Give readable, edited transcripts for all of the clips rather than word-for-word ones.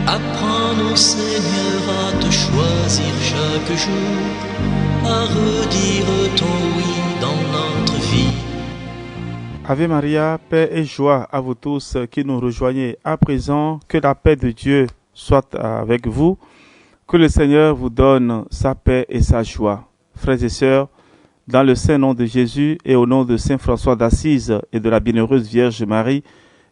Apprends-nous, Seigneur, à te choisir chaque jour, à redire ton oui dans notre vie. Ave Maria, paix et joie à vous tous qui nous rejoignez à présent. Que la paix de Dieu soit avec vous. Que le Seigneur vous donne sa paix et sa joie. Frères et sœurs, dans le saint nom de Jésus et au nom de Saint François d'Assise et de la Bienheureuse Vierge Marie,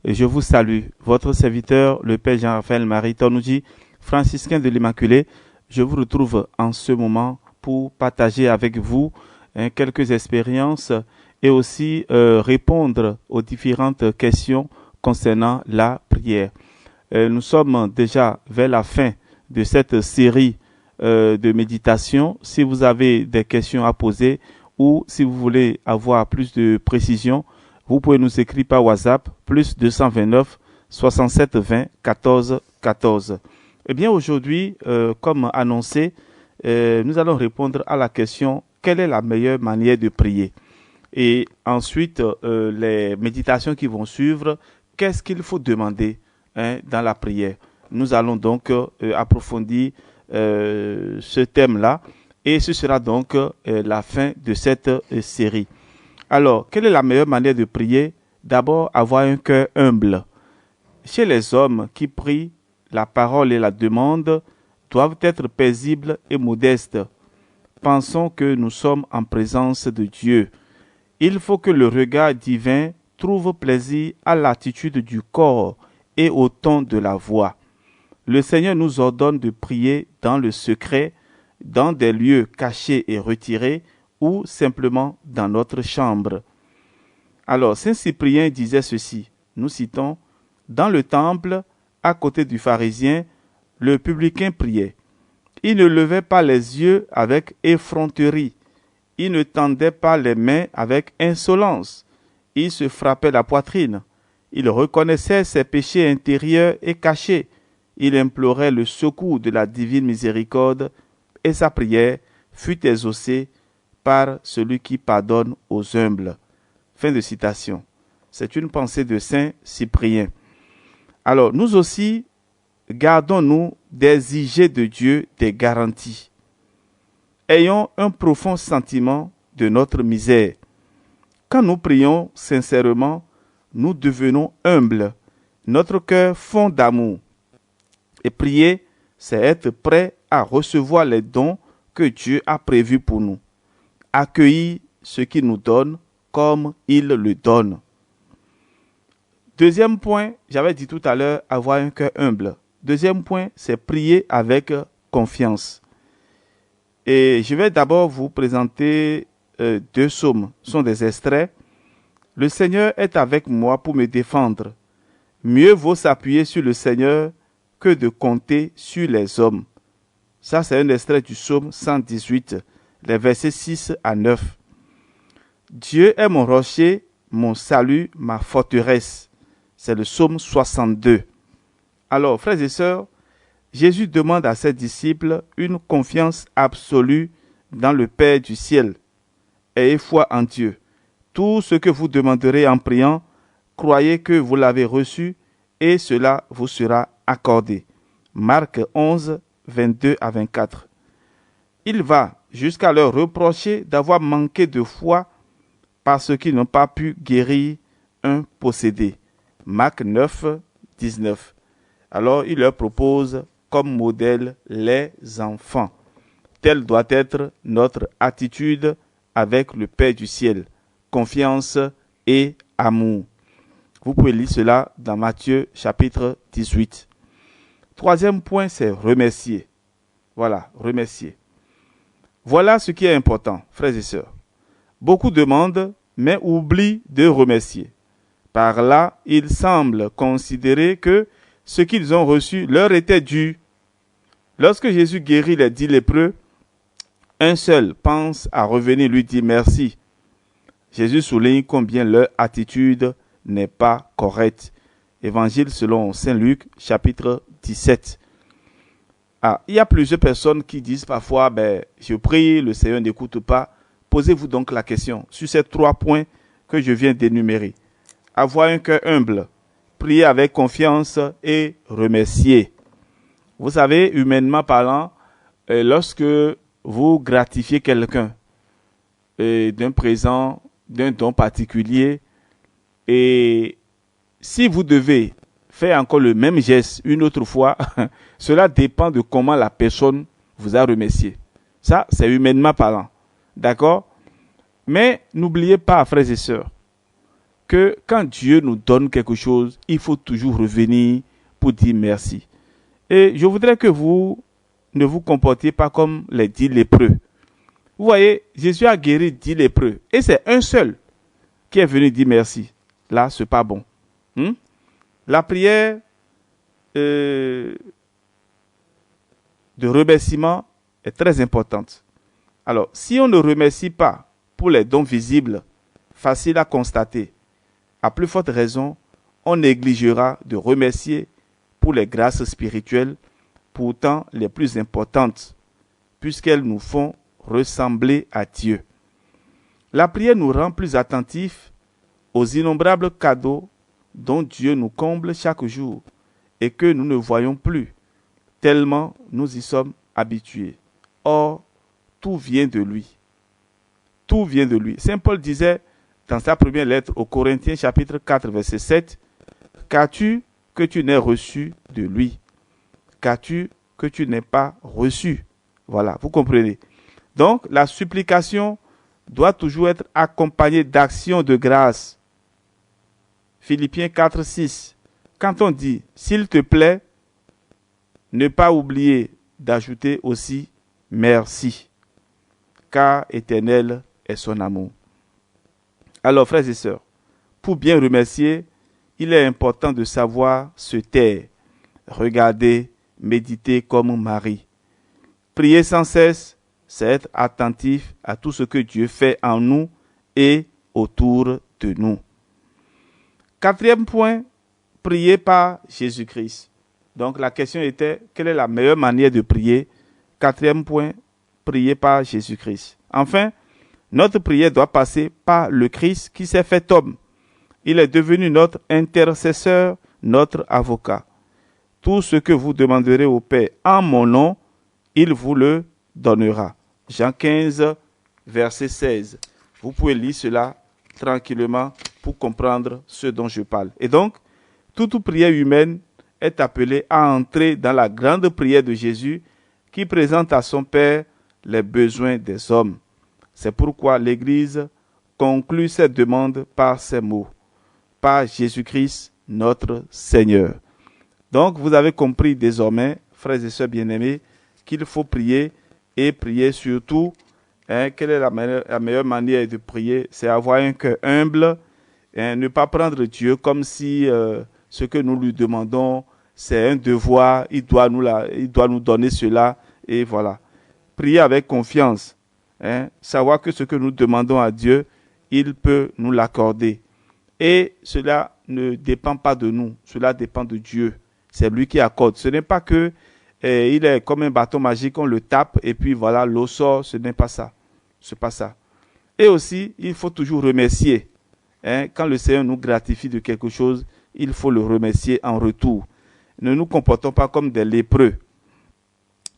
je vous salue. Votre serviteur, le Père Jean-Raphaël Marie Tornouji, franciscain de l'Immaculée, je vous retrouve en ce moment pour partager avec vous quelques expériences et aussi répondre aux différentes questions concernant la prière. Nous sommes déjà vers la fin de cette série de méditation. Si vous avez des questions à poser ou si vous voulez avoir plus de précision, vous pouvez nous écrire par WhatsApp, plus 229 67 20 14 14. Eh bien, aujourd'hui, comme annoncé, nous allons répondre à la question « Quelle est la meilleure manière de prier ?» Et ensuite, les méditations qui vont suivre, qu'est-ce qu'il faut demander dans la prière? Nous allons donc approfondir ce thème-là et ce sera donc la fin de cette série. Alors, quelle est la meilleure manière de prier? D'abord, avoir un cœur humble. Chez les hommes qui prient, la parole et la demande doivent être paisibles et modestes. Pensons que nous sommes en présence de Dieu. Il faut que le regard divin trouve plaisir à l'attitude du corps et au ton de la voix. Le Seigneur nous ordonne de prier dans le secret, dans des lieux cachés et retirés, ou simplement dans notre chambre. Alors, Saint Cyprien disait ceci, nous citons, « Dans le temple, à côté du pharisien, le publicain priait. Il ne levait pas les yeux avec effronterie. Il ne tendait pas les mains avec insolence. Il se frappait la poitrine. Il reconnaissait ses péchés intérieurs et cachés. Il implorait le secours de la divine miséricorde et sa prière fut exaucée par celui qui pardonne aux humbles. » Fin de citation. C'est une pensée de Saint Cyprien. Alors, nous aussi, gardons-nous d'exiger de Dieu des garanties. Ayons un profond sentiment de notre misère. Quand nous prions sincèrement, nous devenons humbles. Notre cœur fond d'amour. Et prier, c'est être prêt à recevoir les dons que Dieu a prévus pour nous. Accueillir ce qu'il nous donne comme il le donne. Deuxième point, j'avais dit tout à l'heure, avoir un cœur humble. Deuxième point, c'est prier avec confiance. Et je vais d'abord vous présenter deux psaumes. Ce sont des extraits. Le Seigneur est avec moi pour me défendre. Mieux vaut s'appuyer sur le Seigneur que de compter sur les hommes. Ça, c'est un extrait du psaume 118, les versets 6 à 9. Dieu est mon rocher, mon salut, ma forteresse. C'est le psaume 62. Alors, frères et sœurs, Jésus demande à ses disciples une confiance absolue dans le Père du ciel. Ayez foi en Dieu. Tout ce que vous demanderez en priant, croyez que vous l'avez reçu et cela vous sera accordé. Marc 11, 22 à 24. Il va jusqu'à leur reprocher d'avoir manqué de foi parce qu'ils n'ont pas pu guérir un possédé. Marc 9, 19. Alors il leur propose comme modèle les enfants. Telle doit être notre attitude avec le Père du ciel. Confiance et amour. Vous pouvez lire cela dans Matthieu chapitre 18. Troisième point, c'est remercier. Voilà, remercier. Voilà ce qui est important, frères et sœurs. Beaucoup demandent, mais oublient de remercier. Par là, ils semblent considérer que ce qu'ils ont reçu leur était dû. Lorsque Jésus guérit les 10 lépreux, un seul pense à revenir lui dire merci. Jésus souligne combien leur attitude n'est pas correcte. Évangile selon Saint Luc, chapitre 17. Il y a plusieurs personnes qui disent parfois, je prie, le Seigneur n'écoute pas. Posez-vous donc la question sur ces 3 points que je viens d'énumérer. Avoir un cœur humble, prier avec confiance et remercier. Vous savez, humainement parlant, lorsque vous gratifiez quelqu'un d'un présent, d'un don particulier, et si vous devez faire encore le même geste une autre fois, cela dépend de comment la personne vous a remercié. Ça, c'est humainement parlant. D'accord? Mais n'oubliez pas, frères et sœurs, que quand Dieu nous donne quelque chose, il faut toujours revenir pour dire merci. Et je voudrais que vous ne vous comportiez pas comme les 10 lépreux. Vous voyez, Jésus a guéri 10 lépreux. Et c'est un seul qui est venu dire merci. Là, ce n'est pas bon. La prière de remerciement est très importante. Alors, si on ne remercie pas pour les dons visibles, faciles à constater, à plus forte raison, on négligera de remercier pour les grâces spirituelles, pourtant les plus importantes, puisqu'elles nous font ressembler à Dieu. La prière nous rend plus attentifs aux innombrables cadeaux dont Dieu nous comble chaque jour et que nous ne voyons plus, tellement nous y sommes habitués. Or, tout vient de lui. Tout vient de lui. Saint Paul disait dans sa première lettre aux Corinthiens, chapitre 4, verset 7, « Qu'as-tu que tu n'aies reçu de lui? Qu'as-tu que tu n'aies pas reçu ?» Voilà, vous comprenez. Donc, la supplication doit toujours être accompagnée d'actions de grâce. Philippiens 4, 6. Quand on dit « S'il te plaît », ne pas oublier d'ajouter aussi « Merci », car éternel est son amour. Alors, frères et sœurs, pour bien remercier, il est important de savoir se taire, regarder, méditer comme Marie. Prier sans cesse, c'est être attentif à tout ce que Dieu fait en nous et autour de nous. 4e point, prier par Jésus-Christ. Donc la question était, quelle est la meilleure manière de prier? 4e point, prier par Jésus-Christ. Enfin, notre prière doit passer par le Christ qui s'est fait homme. Il est devenu notre intercesseur, notre avocat. Tout ce que vous demanderez au Père en mon nom, il vous le donnera. Jean 15, verset 16. Vous pouvez lire cela tranquillement pour comprendre ce dont je parle. Et donc, toute prière humaine est appelée à entrer dans la grande prière de Jésus qui présente à son Père les besoins des hommes. C'est pourquoi l'Église conclut cette demande par ces mots. Par Jésus-Christ, notre Seigneur. Donc, vous avez compris désormais, frères et sœurs bien-aimés, qu'il faut prier et prier surtout. Quelle est la meilleure manière de prier? C'est avoir un cœur humble, ne pas prendre Dieu comme si ce que nous lui demandons, c'est un devoir, il doit nous donner cela, et voilà. Prier avec confiance, savoir que ce que nous demandons à Dieu, il peut nous l'accorder. Et cela ne dépend pas de nous, cela dépend de Dieu. C'est lui qui accorde. Ce n'est pas que il est comme un bâton magique, on le tape et puis voilà, l'eau sort. Ce n'est pas ça. C'est pas ça. Et aussi, il faut toujours remercier. Quand le Seigneur nous gratifie de quelque chose, il faut le remercier en retour. Ne nous comportons pas comme des lépreux.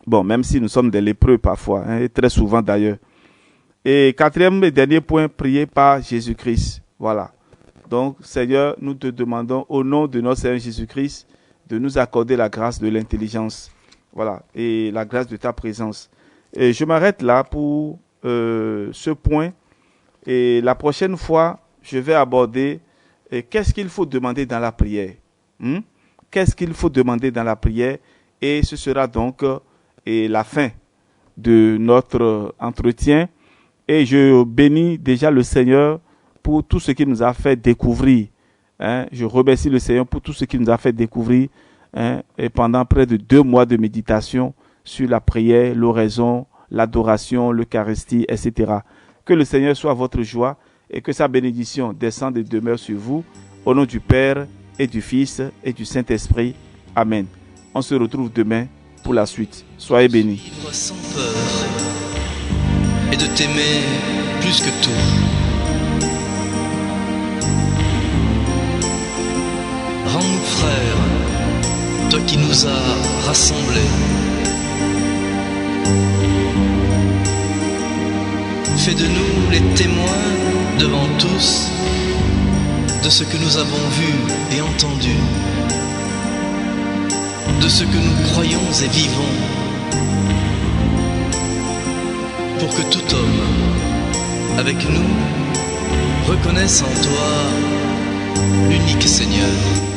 Bon, même si nous sommes des lépreux parfois, et très souvent d'ailleurs. Et 4e et dernier point, prier par Jésus-Christ. Voilà. Donc, Seigneur, nous te demandons au nom de notre Seigneur Jésus-Christ de nous accorder la grâce de l'intelligence. Voilà. Et la grâce de ta présence. Et je m'arrête là pour ce point. Et la prochaine fois, je vais aborder qu'est-ce qu'il faut demander dans la prière. Qu'est-ce qu'il faut demander dans la prière? Et ce sera donc la fin de notre entretien. Et je bénis déjà le Seigneur pour tout ce qu'il nous a fait découvrir. Je remercie le Seigneur pour tout ce qu'il nous a fait découvrir et pendant près de 2 mois de méditation sur la prière, l'oraison, l'adoration, l'Eucharistie, etc. Que le Seigneur soit votre joie et que sa bénédiction descende et demeure sur vous. Au nom du Père et du Fils et du Saint-Esprit. Amen. On se retrouve demain pour la suite. Soyez bénis. Vivre sans peur et de t'aimer plus que tout. Rends-nous frères, toi qui nous nous a rassemblés. Fais de nous les témoins devant tous de ce que nous avons vu et entendu, de ce que nous croyons et vivons, pour que tout homme, avec nous, reconnaisse en toi l'unique Seigneur.